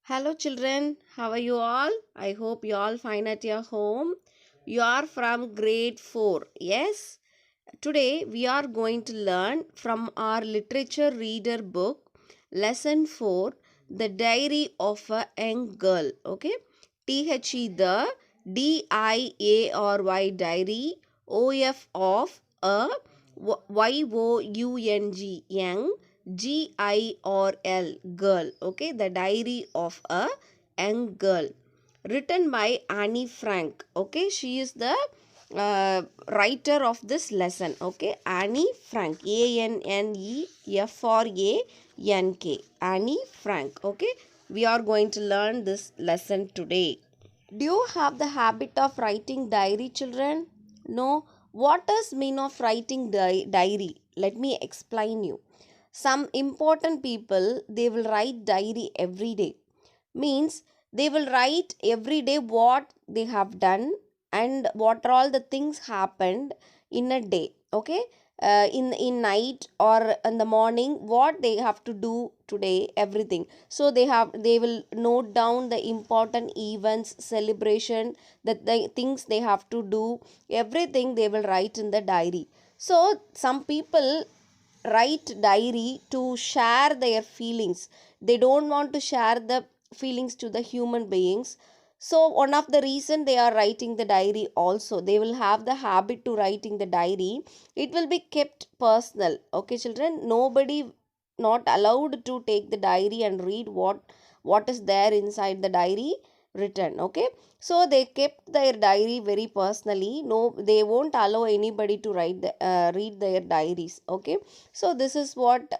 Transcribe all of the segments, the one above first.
Hello, children. How are you all? I hope you all fine at your home. You are from grade 4. Yes. Today we are going to learn from our literature reader book, lesson 4, The Diary of a Young Girl. Okay. THE the DIARY diary, OF of a YOUNG young GIRL girl. Okay, the diary of a young girl, written by Annie Frank. Okay, she is the writer of this lesson. Okay, Annie Frank, ANNEFRANK, Annie Frank. Okay, we are going to learn this lesson today. Do you have the habit of writing diary, children? No. What does mean of writing diary? Let me explain you. Some important people, they will write diary every day. Means they will write every day what they have done and what are all the things happened in a day. Okay, in night or in the morning, what they have to do today, everything. So they will note down the important events, celebration, the things they have to do, everything they will write in the diary. So some people write diary to share their feelings. They don't want to share the feelings to the human beings. So one of the reason they are writing the diary, also they will have the habit to writing the diary. It will be kept personal. Okay, children, nobody not allowed to take the diary and read what is there inside the diary written. Okay, so they kept their diary very personally. No, they won't allow anybody to read their diaries. Okay, so this is what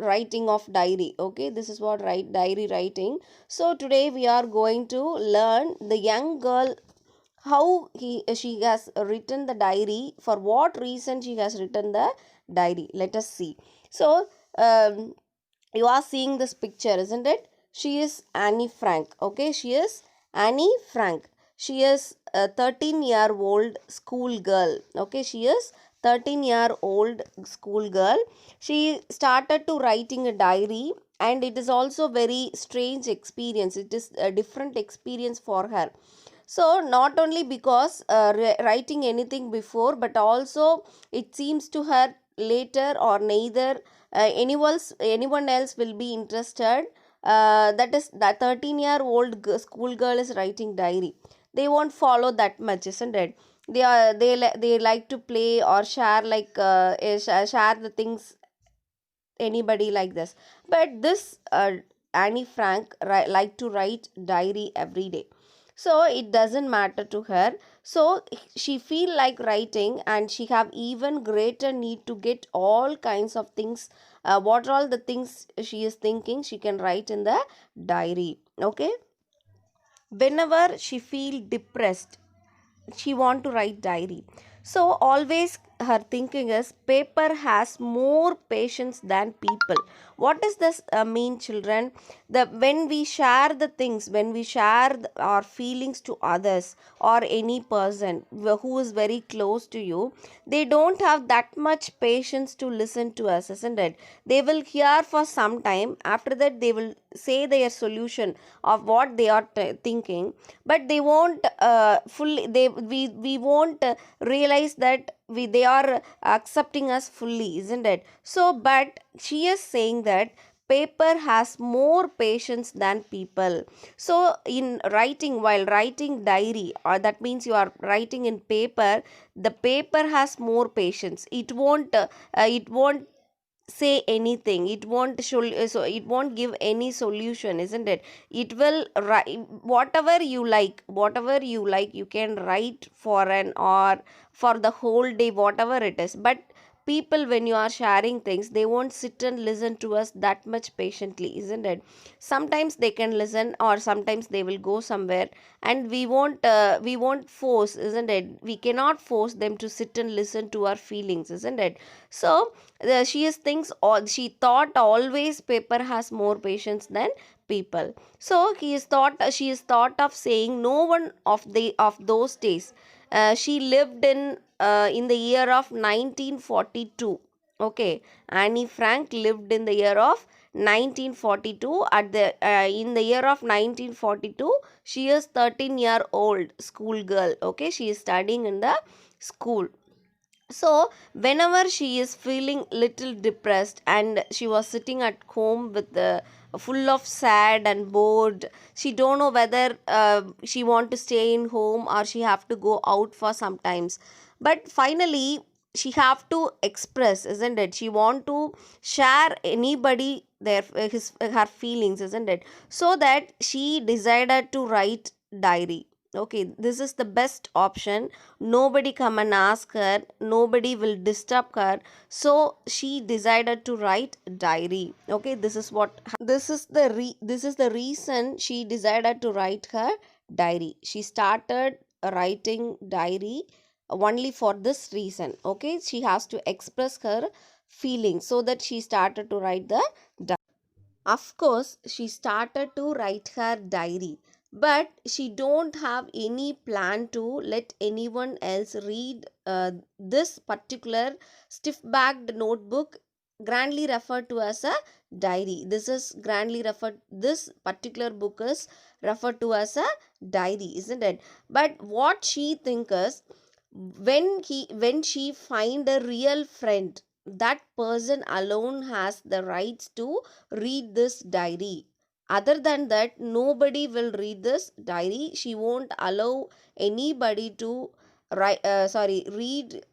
writing of diary. Okay, this is what diary writing. So today we are going to learn the young girl, how she has written the diary, for what reason she has written the diary. Let us see. So you are seeing this picture, isn't it? She is Annie Frank. Okay, she is Annie Frank. She is a 13-year-old school girl. Okay, she is 13-year-old school girl. She started to writing a diary, and it is also very strange experience. It is a different experience for her. So not only because writing anything before, but also it seems to her later or neither anyone else will be interested. That is, that 13-year-old school girl is writing diary. They won't follow that much, isn't it? They like to play or share, like share the things, anybody like this. But this Annie Frank like to write diary every day. So it doesn't matter to her. So she feel like writing, and she have even greater need to get all kinds of things. What are all the things she is thinking, she can write in the diary. Okay, whenever she feel depressed, she want to write diary. So always her thinking is, paper has more patience than people. What does this mean, children? The when we share the things, when we share our feelings to others or any person who is very close to you, they don't have that much patience to listen to us, isn't it? They will hear for some time, after that they will say their solution of what they are thinking, but they won't fully, we won't realize that they are accepting us fully, isn't it? So but she is saying that paper has more patience than people. So in writing, while writing diary, or that means you are writing in paper, the paper has more patience. It won't say anything. It won't show, so it won't give any solution, isn't it? It will write whatever you like, you can write for an hour, for the whole day, whatever it is. But people, when you are sharing things, they won't sit and listen to us that much patiently, isn't it? Sometimes they can listen, or sometimes they will go somewhere, and we won't force, isn't it? We cannot force them to sit and listen to our feelings, isn't it? So she thought always paper has more patience than people. So she is thought of saying, no one of those days. She lived in the year of 1942. Okay, Annie Frank lived in the year of 1942. At the in the year of 1942, she is 13-year-old schoolgirl. Okay, she is studying in the school. So whenever she is feeling little depressed and she was sitting at home with the full of sad and bored, she don't know whether she want to stay in home or she have to go out for sometimes. But finally she have to express, isn't it? She want to share anybody their his her feelings, isn't it? So that she decided to write diary. Okay, this is the best option. Nobody come and ask her, nobody will disturb her, so she decided to write diary. Okay, this is the reason she decided to write her diary. She started writing diary only for this reason. Okay, she has to express her feelings, so that she started to write the diary. Of course, she started to write her diary, but she don't have any plan to let anyone else read this particular stiff-backed notebook, grandly referred to as a diary. This particular book is referred to as a diary, isn't it? But what she thinks is, when she find a real friend, that person alone has the rights to read this diary. Other than that, nobody will read this diary. She won't allow anybody to read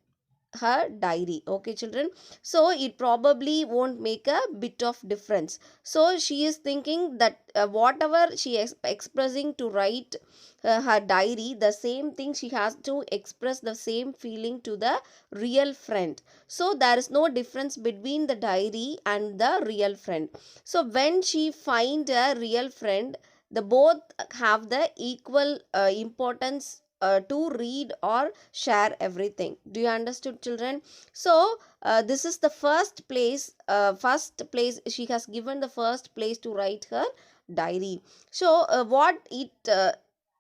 her diary. Okay, children, so it probably won't make a bit of difference. So she is thinking that whatever she is expressing to write her diary, the same thing she has to express the same feeling to the real friend. So there is no difference between the diary and the real friend. So when she find a real friend, the both have the equal importance to read or share everything. Do you understood, children? So this is the first place she has given, the first place to write her diary. So what it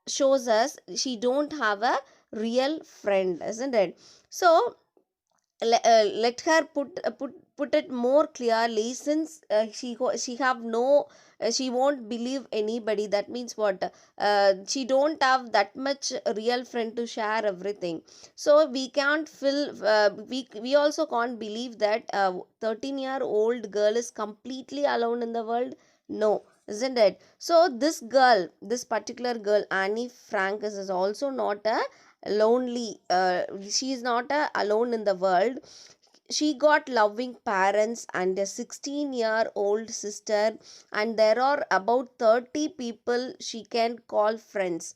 shows us, she don't have a real friend, isn't it? So let her put it more clearly, since she have no she won't believe anybody. That means what? She don't have that much real friend to share everything. So we can't fill we also can't believe that a 13-year-old girl is completely alone in the world. No, isn't it? So this particular girl, Annie Frank, is also not a lonely she is not alone in the world. She got loving parents and a 16-year-old sister, and there are about 30 people she can call friends.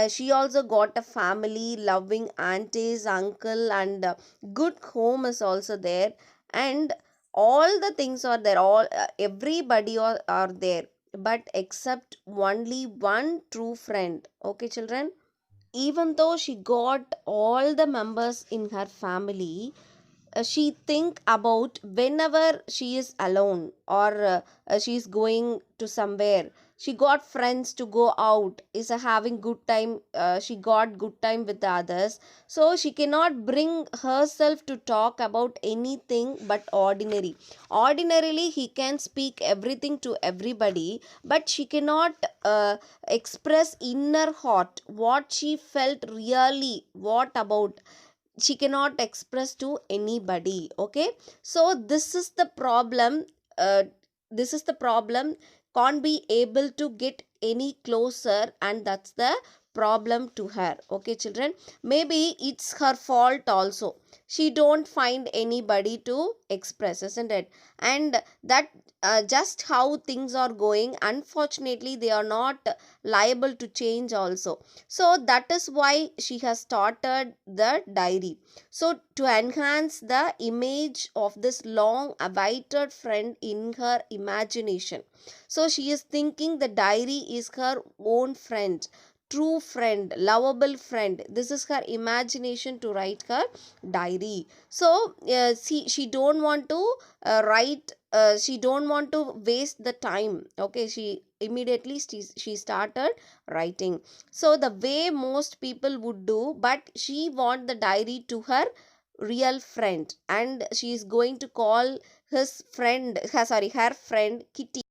She also got a family, loving aunties, uncle, and good home is also there. And all the things are there, all everybody are there, but except only one true friend. Okay, children, even though she got all the members in her family, she think about whenever she is alone or she is going to somewhere, she got friends to go out, is having good time, she got good time with the others. So she cannot bring herself to talk about anything but ordinarily he can speak everything to everybody, but she cannot express inner heart, what she felt really, what about, she cannot express to anybody. Okay, so uh, this is the problem, can't be able to get any closer, and that's the problem to her. Okay, children, maybe it's her fault also, she don't find anybody to express, isn't it? And that just how things are going, unfortunately they are not liable to change also. So that is why she has started the diary, so to enhance the image of this long awaited friend in her imagination. So she is thinking the diary is her own friend, true friend, lovable friend. This is her imagination to write her diary. So she don't want to write she don't want to waste the time. Okay, she started writing. So the way most people would do, but she want the diary to her real friend, and she is going to call her friend Kitty.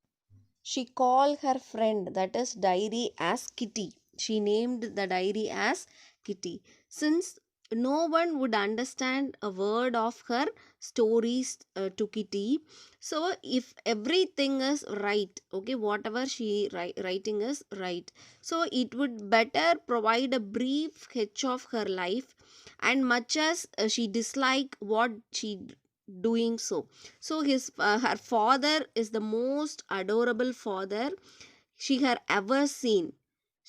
She called her friend, that is diary, as Kitty. She named the diary as Kitty. Since no one would understand a word of her stories to Kitty, so if everything is right, okay, whatever she writing is right, so it would better provide a brief sketch of her life, and much as she dislike what she doing so her father is the most adorable father she had ever seen.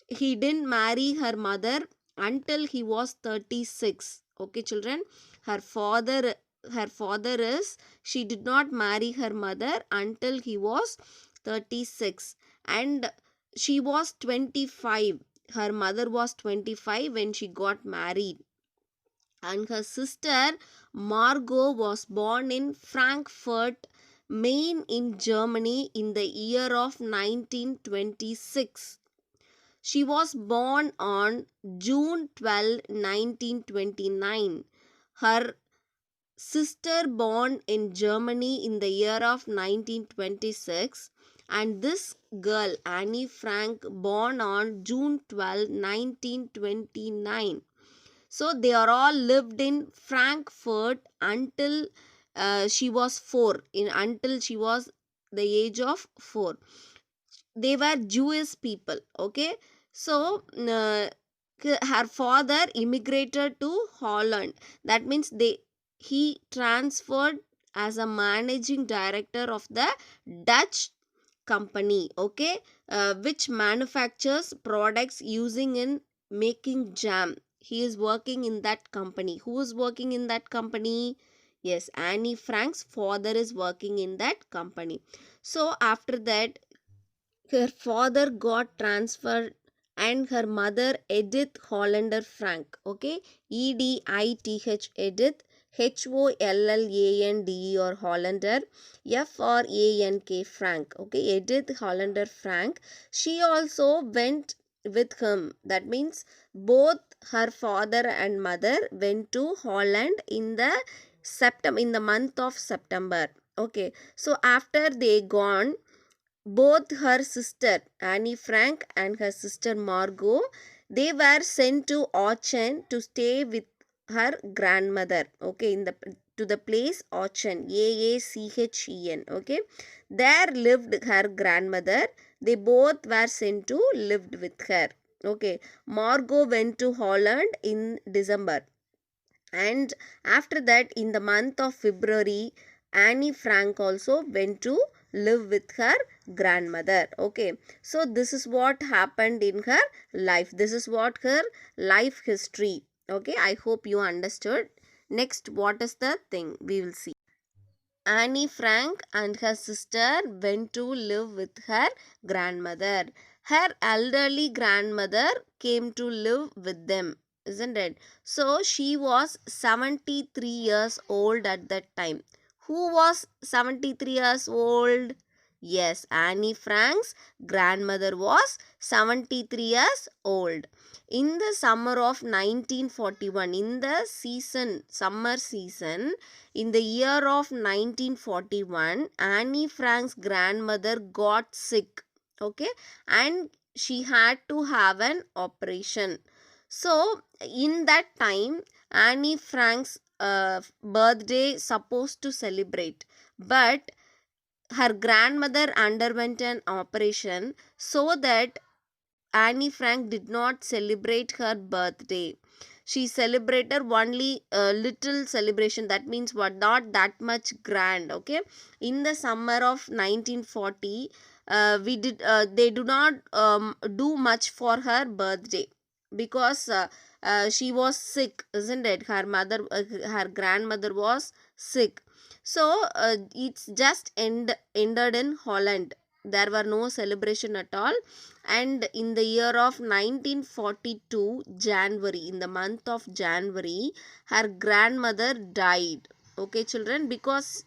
He didn't marry her mother until he was 36. Okay, children, her father her father is she did not marry her mother until he was 36, and she was 25. Her mother was 25 when she got married, and her sister Margot was born in Frankfurt, Main in Germany in the year of 1926. She was born on June 12, 1929. Her sister born in Germany in the year of 1926, and this girl Annie Frank born on June 12, 1929. So they are all lived in Frankfurt until she was 4, in until she was the age of 4. They were Jewish people, okay. So her father immigrated to Holland. That means he transferred as a managing director of the Dutch company, okay, which manufactures products using in making jam. He is working in that company. Who is working in that company? Yes, Annie Frank's father is working in that company. So after that, her father got transferred, and her mother Edith Hollander Frank, okay, Edith, Edith, Holland or Hollander, Frank, Frank, okay, Edith Hollander Frank. She also went with him. That means both her father and mother went to Holland in the month of September. Okay, so after they gone, both her sister Annie Frank and her sister Margot, they were sent to Aachen to stay with her grandmother. Okay, in the to the place Aachen, Aachen. Okay, there lived her grandmother. They both were sent to lived with her. Okay, Margot went to Holland in December, and after that in the month of February, Annie Frank also went to live with her grandmother. Okay, so this is what happened in her life. This is what her life history. Okay, I hope you understood. Next, what is the thing we will see? Annie Frank and her sister went to live with her grandmother. Her elderly grandmother came to live with them, isn't it? So she was 73 years old at that time. Who was 73 years old? Yes, Annie Frank's grandmother was 73 years old. In the summer of 1941, in the summer season, in the year of 1941, Annie Frank's grandmother got sick, okay, and she had to have an operation. So, in that time, Annie Frank's birthday supposed to celebrate, but her grandmother underwent an operation, so that Annie Frank did not celebrate her birthday. She celebrated only a little celebration. That means what? Not that much grand. Okay. In the summer of 1940, they do not do much for her birthday, because she was sick, isn't it? Her grandmother was sick. So it's just ended in Holland. There were no celebration at all, and in the year of 1942 January, in the month of January, her grandmother died. Okay, children, because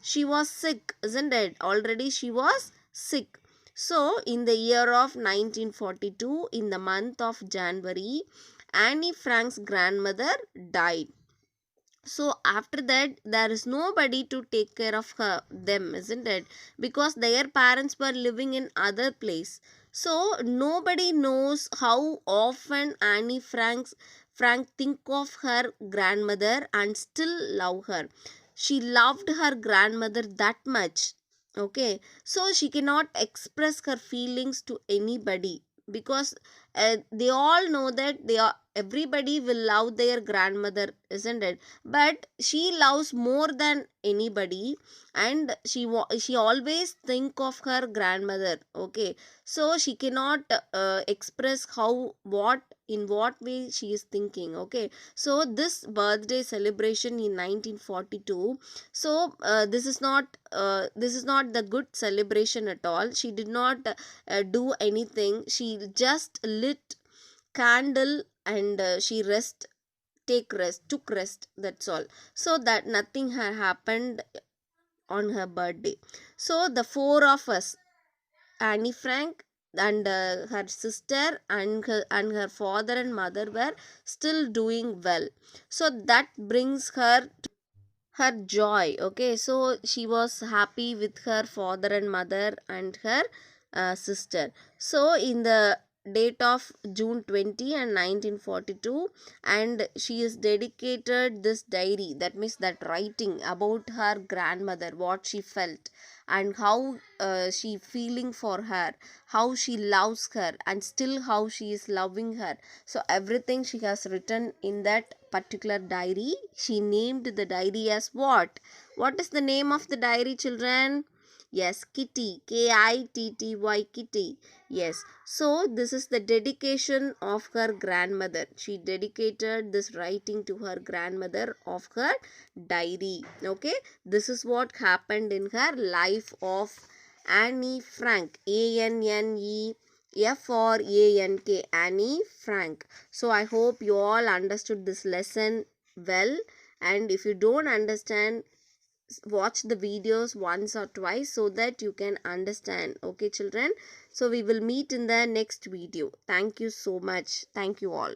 she was sick, isn't it? Already she was sick. So in the year of 1942, in the month of January, Annie Frank's grandmother died. So after that there is nobody to take care of them, isn't it? Because their parents were living in other place. So nobody knows how often Frank think of her grandmother and still love her. She loved her grandmother that much. Okay, so she cannot express her feelings to anybody, because they all know that everybody will love their grandmother, isn't it? But she loves more than anybody, and she always think of her grandmother. Okay, so she cannot express how, what, in what way she is thinking. Okay, so this birthday celebration in 1942, so this is not the good celebration at all. She did not do anything. She just lit candle and she took rest, that's all. So that nothing had happened on her birthday. So the four of us, Annie Frank and her sister and her father and mother, were still doing well. So that brings her joy. Okay, so she was happy with her father and mother and her sister. So in the date of June 20 and 1942, and she is dedicated this diary, that means that writing about her grandmother, what she felt and how she feeling for her, how she loves her and still how she is loving her. So everything she has written in that particular diary. She named the diary as what? What is the name of the diary, children? Yes, Kitty. Kitty. Kitty. Yes. So this is the dedication of her grandmother. She dedicated this writing to her grandmother of her diary. Okay. This is what happened in her life of Annie Frank. Anne Annie Frank. So I hope you all understood this lesson well, and if you don't understand, watch the videos once or twice so that you can understand. Okay, children, so we will meet in the next video. Thank you so much. Thank you all.